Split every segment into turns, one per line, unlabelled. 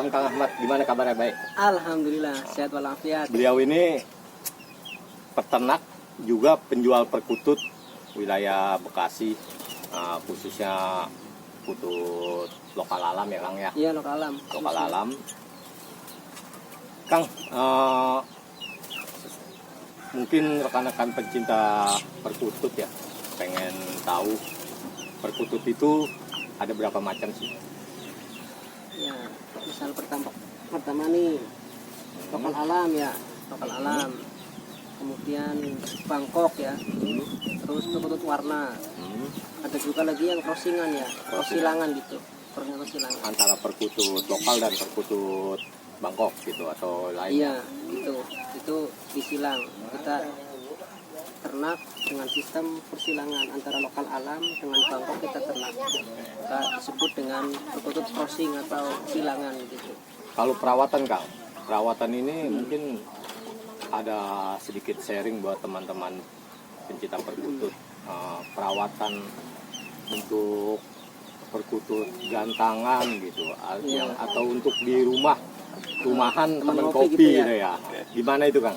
malam Kang Ahmad, gimana kabarnya? Baik.
Alhamdulillah, sehat walafiat.
Beliau ini peternak juga penjual perkutut wilayah Bekasi, khususnya kutut lokal alam ya Kang ya.
Iya, lokal alam.
Lokal alam. Kang, mungkin rekan-rekan pencinta perkutut ya pengen tahu perkutut itu ada berapa macam sih?
Ya, misal pertama nih lokal alam ya, lokal alam. Kemudian Bangkok ya, terus perkutut warna. Ada juga lagi yang crossingan ya, crossingan gitu, crossingan
Antara perkutut lokal dan perkutut Bangkok gitu atau lain?
Iya, itu disilang. Kita ternak dengan sistem persilangan antara lokal alam dengan Bangkok kita ternak. Kita disebut dengan perkutut crossing atau silangan gitu.
Kalau perawatan Kang, perawatan ini mungkin ada sedikit sharing buat teman-teman pencinta perkutut. Perawatan untuk perkutut gantangan gitu, yang atau untuk di rumahan teman kopi gitu ya. Gimana itu Kang?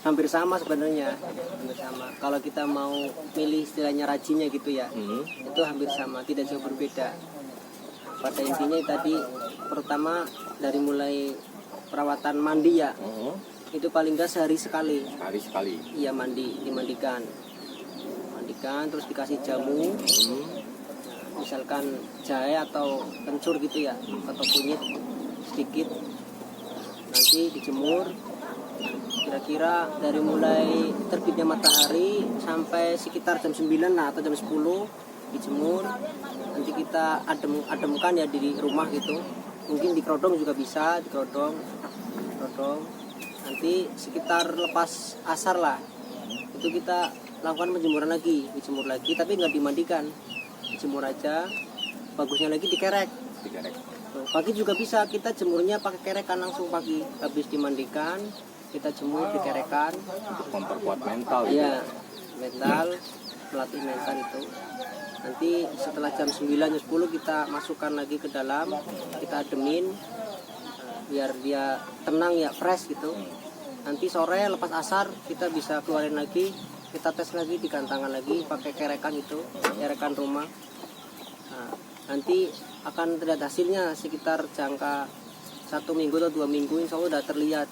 Hampir sama sebenarnya, hampir sama. Kalau kita mau milih istilahnya rajinnya gitu ya, itu hampir sama, tidak jauh berbeda. Pada intinya tadi, pertama dari mulai perawatan mandi ya, itu paling nggak sehari sekali.
Sehari sekali.
Iya, dimandikan, terus dikasih jamu, misalkan jahe atau kencur gitu ya, atau kunyit sedikit, nanti dijemur. Kira-kira dari mulai terbitnya matahari sampai sekitar jam 9 atau jam 10 dijemur. Nanti kita ademkan ya di rumah gitu. Mungkin di kerodong juga bisa, di kerodong. Nanti sekitar lepas asar lah, itu kita lakukan penjemuran lagi, dijemur lagi, tapi nggak dimandikan, dijemur aja. Bagusnya lagi dikerek. Pagi juga bisa, kita jemurnya pakai kerekan langsung pagi. Habis dimandikan, kita jemur dikerekan.
Untuk memperkuat mental.
Iya, mental, melatih mental itu. Nanti setelah jam 9 jam 10 kita masukkan lagi ke dalam, kita ademin biar dia tenang ya, fresh gitu. Nanti sore lepas asar kita bisa keluarin lagi, kita tes lagi di gantangan lagi pakai kerekan itu, kerekan rumah. Nah, nanti akan terlihat hasilnya sekitar jangka 1 minggu atau 2 minggu, insya Allah udah terlihat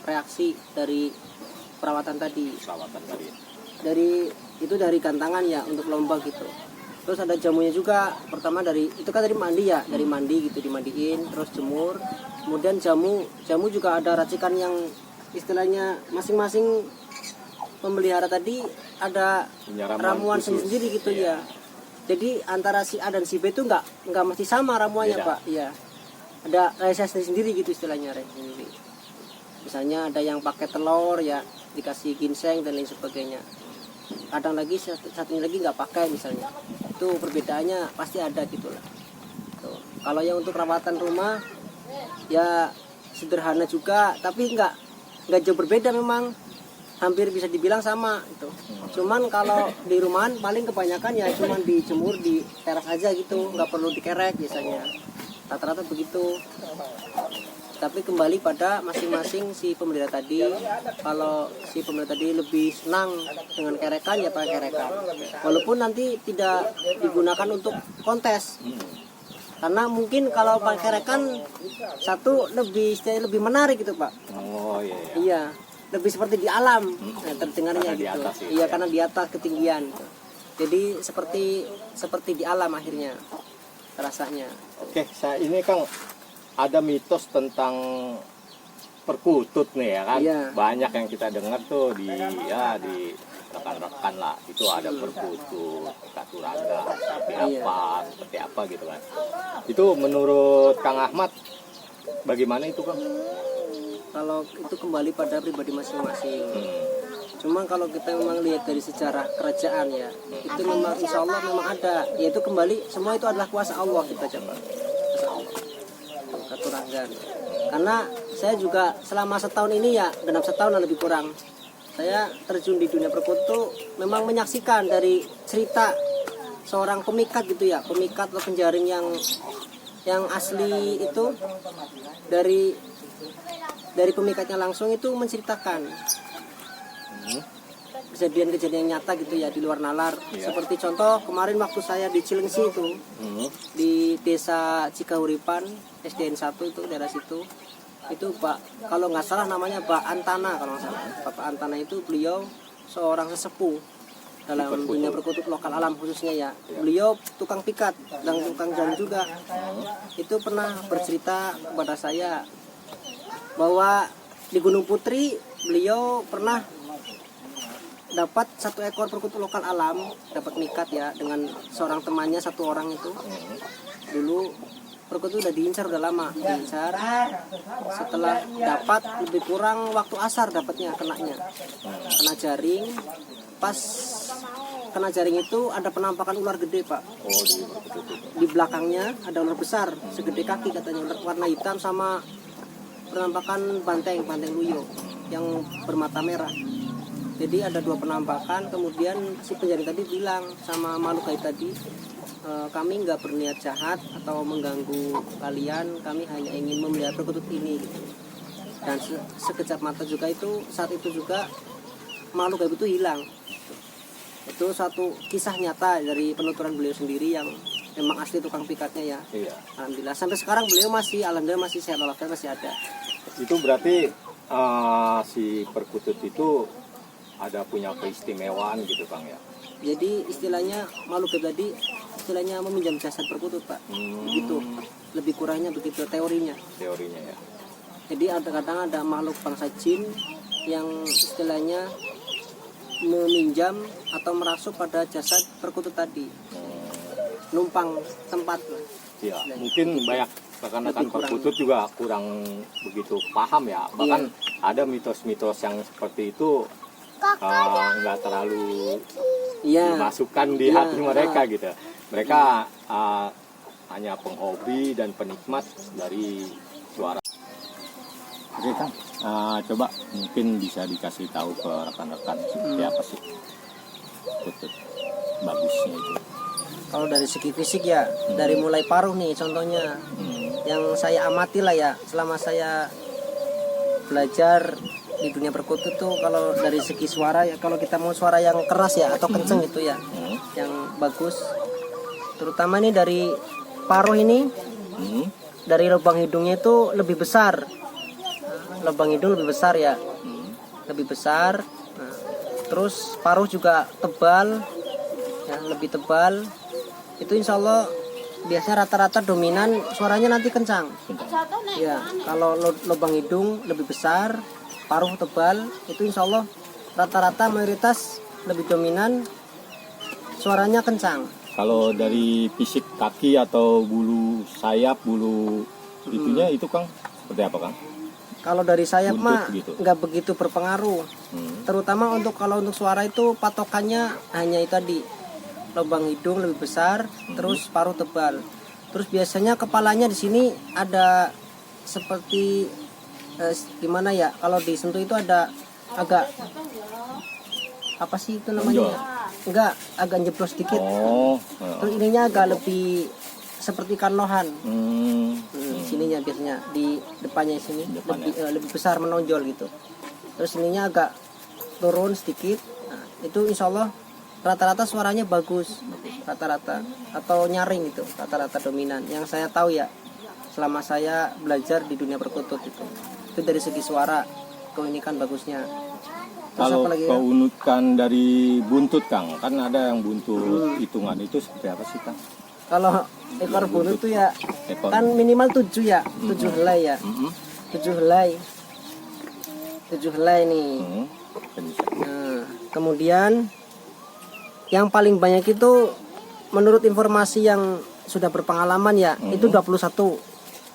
reaksi dari perawatan tadi. Dari gantangan ya untuk lomba gitu. Terus ada jamunya juga. Pertama dari mandi ya, dari mandi gitu, dimandiin, terus jemur. Kemudian jamu juga ada racikan yang istilahnya masing-masing pemelihara tadi ada ramuan sendiri gitu ya. Jadi antara si A dan si B itu nggak mesti sama ramuannya Pak. Iya. Ada resesi sendiri gitu istilahnya sendiri. Misalnya ada yang pakai telur ya, dikasih ginseng dan lain sebagainya. Kadang lagi satunya lagi nggak pakai misalnya. Itu perbedaannya pasti ada gitulah. Tuh. Kalau yang untuk perawatan rumah ya sederhana juga, tapi nggak jauh berbeda memang. Hampir bisa dibilang sama itu. Cuman kalau di rumahan paling kebanyakan ya cuman dijemur di teras aja gitu, nggak perlu dikerek biasanya. Rata-rata begitu. Tapi kembali pada masing-masing si pemelihara tadi. Kalau si pemelihara tadi lebih senang dengan kerekan ya pakai kerekan. Walaupun nanti tidak digunakan untuk kontes. Karena mungkin kalau pakai kerekan satu lebih menarik gitu Pak.
Oh iya.
Iya, lebih seperti di alam. Nah, terdengarnya gitu.
Atas,
iya, karena di atas ketinggian. Jadi seperti di alam akhirnya rasanya.
Oke, ini Kang ada mitos tentang perkutut nih ya kan.
Iya.
Banyak yang kita dengar tuh di rekan-rekan lah, itu ada perkutut katuraga seperti apa gitu kan. Itu menurut Kang Ahmad bagaimana itu Kang?
Kalau itu kembali pada pribadi masing-masing. Cuma kalau kita memang lihat dari sejarah kerajaan ya, itu memang insya Allah memang ada. Yaitu kembali semua itu adalah kuasa Allah kita coba. Kuasa Allah. Katurangan. Karena saya juga selama setahun ini ya, genap setahun lebih kurang, saya terjun di dunia perkutut, memang menyaksikan dari cerita seorang pemikat gitu ya, pemikat atau penjaring yang yang asli itu dari pemikatnya langsung itu menceritakan kejadian-kejadian nyata gitu ya di luar nalar. Seperti contoh kemarin waktu saya di Cilengsi itu, di desa Cikahuripan SDN 1 itu daerah situ, itu Pak, kalau nggak salah namanya Pak Antana, kalau nggak salah Bapak Antana itu beliau seorang sesepuh dalam dunia perkutut lokal alam khususnya ya. Beliau tukang pikat dan tukang jamu juga. Itu pernah bercerita kepada saya bahwa di Gunung Putri beliau pernah dapat 1 ekor perkutut lokal alam, dapat mikat ya dengan seorang temannya, 1 orang itu. Dulu perkutut udah diincar, udah lama diincar. Setelah dapat lebih kurang waktu asar dapatnya, kenanya kena jaring. Pas kena jaring itu ada penampakan ular gede Pak. Di belakangnya ada ular besar segede kaki katanya, ular warna hitam, sama penampakan banteng luyo yang bermata merah. Jadi ada 2 penampakan. Kemudian si penjaring tadi bilang sama makhluk gaib tadi, kami nggak berniat jahat atau mengganggu kalian, kami hanya ingin memelihara perkutut ini gitu. Dan sekejap mata juga itu, saat itu juga makhluk gaib itu hilang. Itu satu kisah nyata dari penuturan beliau sendiri yang memang asli tukang pikatnya ya. Iya. Alhamdulillah sampai sekarang beliau masih, alhamdulillah masih sehat walafiat, masih ada.
Itu berarti si perkutut itu ada punya keistimewaan gitu Kang ya.
Jadi istilahnya makhluk gaib tadi istilahnya meminjam jasad perkutut Pak. Begitu. Lebih kurangnya begitu teorinya. Teorinya ya. Jadi kadang ada makhluk bangsa jin yang istilahnya meminjam atau merasuk pada jasad perkutut tadi. Numpang tempat lah.
Ya, mungkin banyak rekan-rekan perkutut juga kurang begitu paham ya. Bahkan ada mitos-mitos yang seperti itu nggak terlalu dimasukkan di hati mereka gitu. Mereka hanya penghobi dan penikmat dari suara. Oke Kang, coba mungkin bisa dikasih tahu ke rekan-rekan seperti apa sih perkutut bagusnya itu.
Kalau dari segi fisik ya, dari mulai paruh nih contohnya, yang saya amati lah ya selama saya belajar di dunia perkutut tuh, kalau dari segi suara ya, kalau kita mau suara yang keras ya atau kenceng gitu ya, yang bagus, terutama nih dari paruh ini, dari lubang hidungnya itu lebih besar, lubang hidung lebih besar ya, lebih besar. Nah, terus paruh juga tebal, ya lebih tebal. Itu insya Allah biasanya rata-rata dominan suaranya nanti kencang. Ya, kalau lubang hidung lebih besar, paruh tebal, itu insya Allah rata-rata mayoritas lebih dominan suaranya kencang.
Kalau dari fisik kaki atau bulu sayap, bulu itunya itu Kang seperti apa Kang?
Kalau dari sayap mah
gitu,
nggak begitu berpengaruh. Terutama kalau untuk suara itu patokannya hanya itu tadi, lubang hidung lebih besar, terus paruh tebal. Terus biasanya kepalanya di sini ada seperti gimana ya? Kalau disentuh itu ada agak apa sih itu namanya? Enggak, agak jeblos sedikit. Terus ininya agak lebih seperti ikan lohan. Sininya biasanya di depannya sini lebih besar menonjol gitu. Terus ininya agak turun sedikit. Nah, itu insya Allah rata-rata suaranya bagus, rata-rata atau nyaring itu, rata-rata dominan. Yang saya tahu ya, selama saya belajar di dunia perkutut itu dari segi suara keunikan bagusnya.
Kalau keunikan dari buntut Kang, kan ada yang buntut hitungan itu seperti apa sih Kang?
Kalau ekor buntut itu ya kan minimal 7 ya, 7 helai ya, 7 helai nih. Nah, kemudian yang paling banyak itu menurut informasi yang sudah berpengalaman ya, itu 21.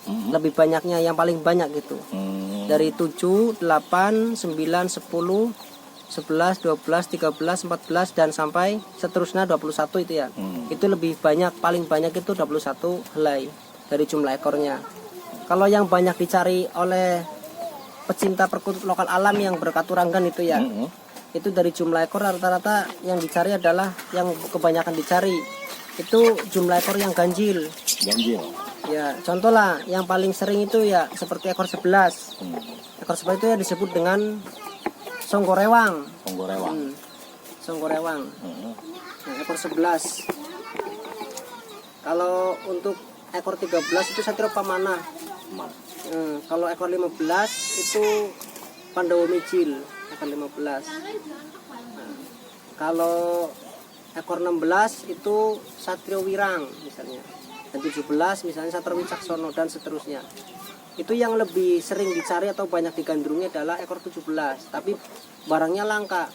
Lebih banyaknya, yang paling banyak gitu. Dari 7, 8, 9, 10, 11, 12, 13, 14 dan sampai seterusnya 21 itu ya. Itu lebih banyak, paling banyak itu 21 helai dari jumlah ekornya. Kalau yang banyak dicari oleh pecinta perkutut lokal alam yang berkaturanggan itu ya, itu dari jumlah ekor rata-rata yang dicari adalah, yang kebanyakan dicari itu jumlah ekor yang ganjil. Ya, contoh lah yang paling sering itu ya seperti ekor 11. Ekor 11 itu ya disebut dengan songgorewang.
Songgorewang.
Songgorewang.
Hmm.
Nah, ekor 11. Kalau untuk ekor 13 itu Satrio Pamana. Kalau ekor 15 itu Pandawa Mijil, ekor 15. Nah, kalau ekor 16 itu Satrio Wirang misalnya. Dan 17 misalnya Satrio Wicaksono dan seterusnya. Itu yang lebih sering dicari atau banyak digandrungi adalah ekor 17. Tapi barangnya langka.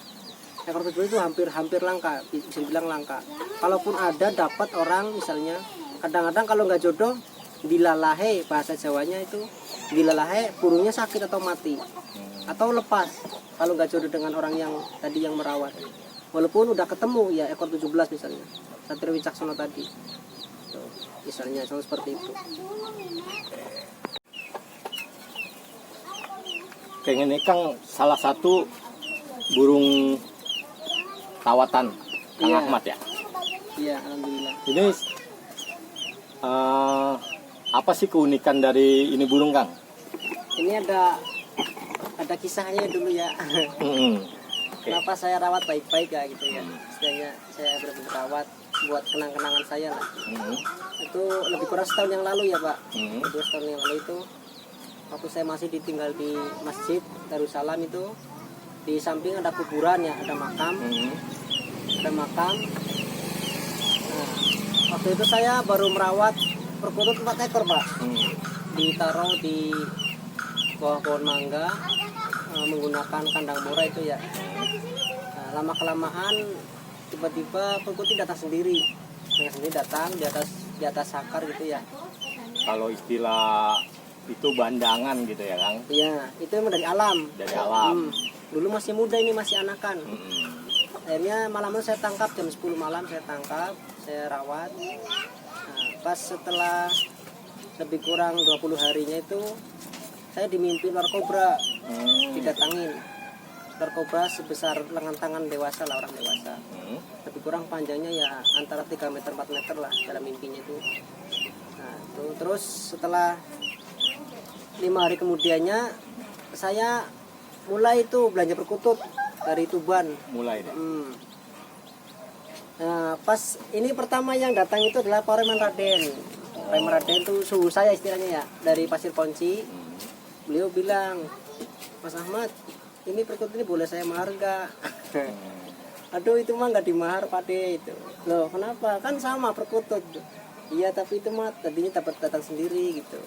Ekor 17 itu hampir langka, bisa dibilang langka. Kalaupun ada dapat orang misalnya, kadang-kadang kalau nggak jodoh dilalahe, bahasa Jawanya itu dilalahe, burungnya sakit atau mati atau lepas kalau nggak jodoh dengan orang yang tadi yang merawat. Walaupun udah ketemu ya ekor 17 misalnya Satrio Wicaksono tadi. Tuh, misalnya sama seperti itu.
Kayak ini Kang, salah satu burung tawatan Kang
Iya.
Ahmad ya.
Iya, alhamdulillah.
Ini apa sih keunikan dari ini burung Kang?
Ini ada kisahnya dulu ya.
Oke.
Kenapa saya rawat baik-baik ya gitu ya. Istilahnya saya benar-benar rawat buat kenang-kenangan saya lah. Itu lebih kurang setahun yang lalu ya Pak. 2 tahun yang lalu itu waktu saya masih ditinggal di Masjid Darussalam itu, di samping ada kuburan ya, ada makam. Ada makam. Nah, waktu itu saya baru merawat perkutut 4 ekor Pak. Ditaruh di bawah pohon mangga menggunakan kandang murah itu ya. Nah, lama kelamaan tiba-tiba perkutut datang sendiri. Datang di atas sakar gitu ya.
Kalau istilah itu bandangan gitu ya Kang?
Iya, itu emang dari alam.
Dari alam.
Dulu masih muda ini, masih anakan. Akhirnya malam itu saya tangkap jam 10 malam, saya tangkap, saya rawat. Nah, pas setelah lebih kurang 20 harinya itu saya dimimpi ular kobra, didatangin. Ular kobra sebesar lengan tangan dewasa lah, orang dewasa. Lebih kurang panjangnya ya antara 3 meter 4 meter lah dalam mimpinya itu. Nah, itu terus setelah 5 hari kemudiannya saya mulai itu belanja perkutut dari Tuban.
Mulai deh.
Nah, pas ini pertama yang datang itu adalah Pak Reman Raden. Reman Raden itu suhu saya istilahnya ya, dari Pasir Konci. Beliau bilang, Mas Ahmad, ini perkutut ini boleh saya mahar nggak? Aduh, itu mah nggak dimahar Pak De itu. Loh, kenapa? Kan sama perkutut. Iya, tapi itu mah tadinya dapat datang sendiri gitu.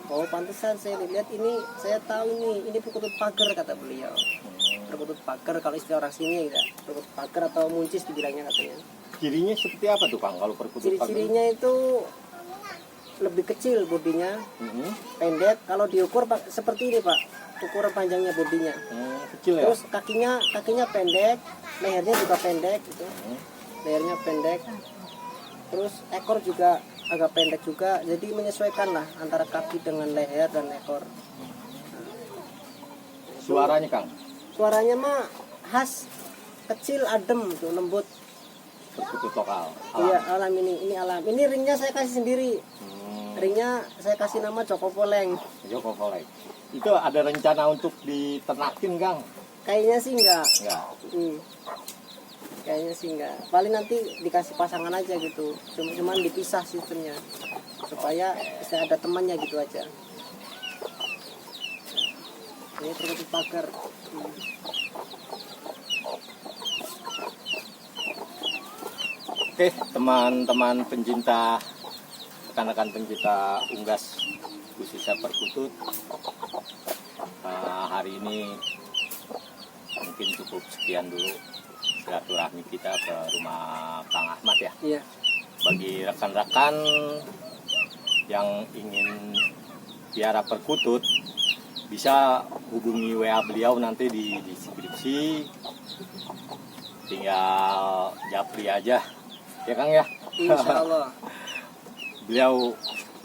Oh, pantesan saya lihat ini, saya tahu ini perkutut pager kata beliau. Perkutut pager kalau istilah orang sini ya, perkutut pager atau muncis dibilangnya katanya.
Cirinya seperti apa tuh Kang kalau perkutut pager?
Ciri-cirinya itu lebih kecil bodinya, pendek. Kalau diukur Pak, seperti ini Pak, ukuran panjangnya bodinya.
Kecil ya?
Terus kakinya pendek, lehernya juga pendek gitu. Lehernya pendek. Terus ekor juga agak pendek juga, jadi menyesuaikan lah antara kaki dengan leher dan ekor.
Suaranya Kang?
Suaranya mah khas, kecil, adem, tuh, lembut.
Perkutut lokal.
Iya, alam ini alam. Ini ringnya saya kasih sendiri. Ringnya saya kasih nama Joko Poleng.
Joko Poleng. Itu ada rencana untuk diternakin Kang?
Kayaknya sih enggak.
Enggak.
Kayaknya sih enggak. Paling nanti dikasih pasangan aja gitu. Cuman dipisah sistemnya. Supaya saya ada temannya gitu aja. Ini perkutut pager.
Oke, teman-teman pencinta, rekan-rekan pencinta unggas khususnya perkutut, hari ini mungkin cukup sekian dulu silaturahmi kita ke rumah Kang Ahmad ya.
Iya.
Bagi rekan-rekan yang ingin piara perkutut bisa hubungi WA beliau nanti di deskripsi, tinggal japri aja ya Kang ya.
Insya Allah.
Beliau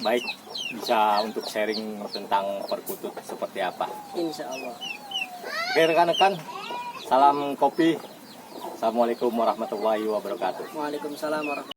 baik bisa untuk sharing tentang perkutut seperti apa.
Insya Allah.
Oke rekan-rekan, salam kopi. Assalamualaikum warahmatullahi wabarakatuh.
Waalaikumsalam warahmatullahi wabarakatuh.